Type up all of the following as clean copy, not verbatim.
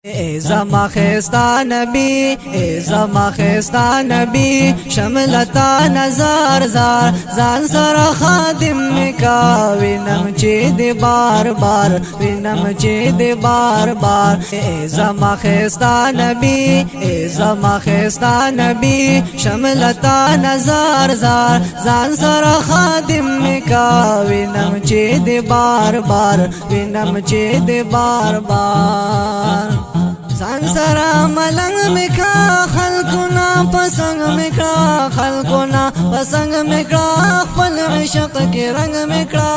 زما خستا نبی زما خستا نبی شملتا نظر زار زان سر خادم مکا وینم چی دی بار بار وینم چی دی بار بار زما خستا نبی زما خستا نبی شملتا نظر زار زان سر خادم مکا وینم چی دی بار بار وینم چی دی بار بار ځان سره ملنګ میکا خلقنا پسنګ میکا خلقنا پسنګ میکا خپل عشق کې رنگ میکا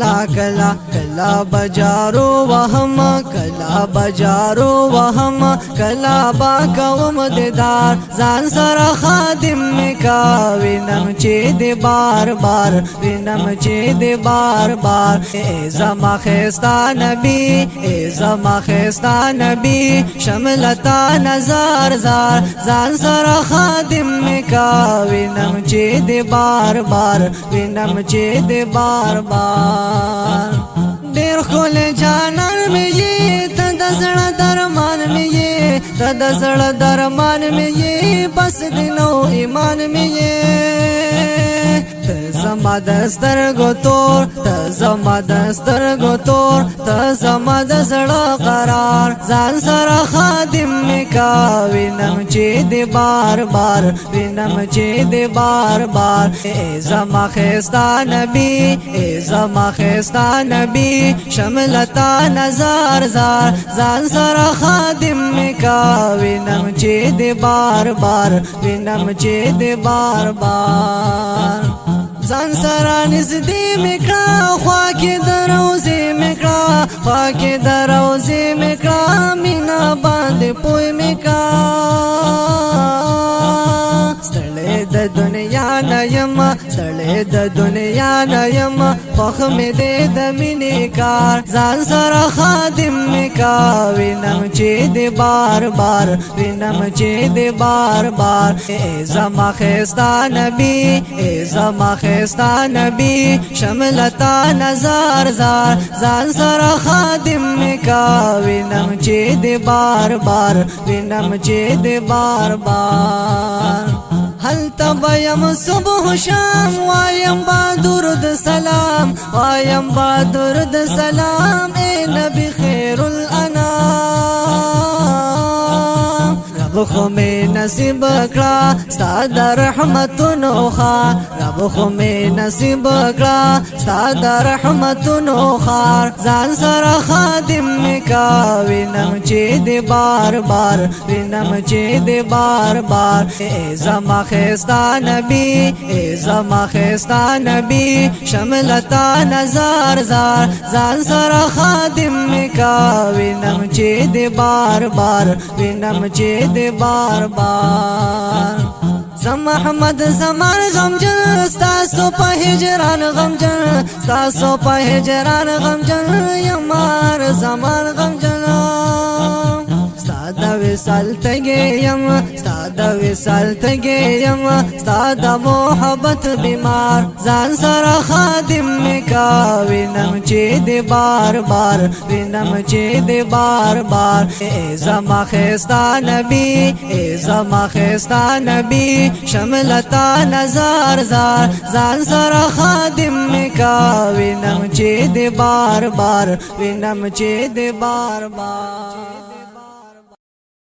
کلا کلا کلا بجارو وهم کلا بجارو وهم کلا با کوم دیدار ځان سره خادم میکا وینم چې دی بار بار وینم چې دی بار بار زما خستا نبی زما خستا نبی شملتا نظر زار ځان سره خادم میکا وینم چې دی بار بار وینم چې دی بار بار ډیر خل جانان می ته د زړه درمان می ته د زړه درمان می بس دینو ایمان می زما دستر گوتور ته زما دستر گوتور ته زما د زړه قرار ځان سره خادم میکا وینم چې دی بار بار وینم چې دی بار بار زما خستا نبی زما خستا نبی شملتا نظر زار ځان سره خادم میکا وینم چې دی بار بار وینم چې دی بار بار ځان سره نږدې میکړه خوا کې دروځې میکړه خوا کې دروځې میکړه مینا باندې پوی میکړه ستړې د دنیا نه یم ستړې د دنیا نه یم خوښ مې دې د مینې کار ځان سره خادم میکا وینم چې دی بار بار وینم چې دی بار بار زما خستا نبی زما خستا نبی شملتا نظر زار ځان سره خادم میکا وینم چې دی بار بار وینم چې دی بار بار هل تبیم صبح شام وایم با درود سلام وایم با درود سلام اے نبی خیر الانام رب خو می نصیب کړه ستاد رحمتونو خا رب خو می نصیب کړه ستاد رحمتونو خار ځان سره خادم میکا وینم چې دی بار بار وینم چې دی بار بار زما خستا نبی زما خستا نبی شملتا نظر زار ځان سره خادم میکا وینم چې دی بار بار وینم چې دی بار بار زما احمد زمان غمجن ستاسو په هجران غمجن ستاسو په هجران غمجن یمار زمان غمجن ستاد وصال تگیم ستاد وصال تگیم ستاد محبت بیمار ځان سره خادم میکا وینم چې دی بار بار وینم چې دی بار بار زما خستا نبی زما خستا نبی شملتا نظر زار ځان سره خادم میکا وینم چې دی بار بار وینم چې دی بار بار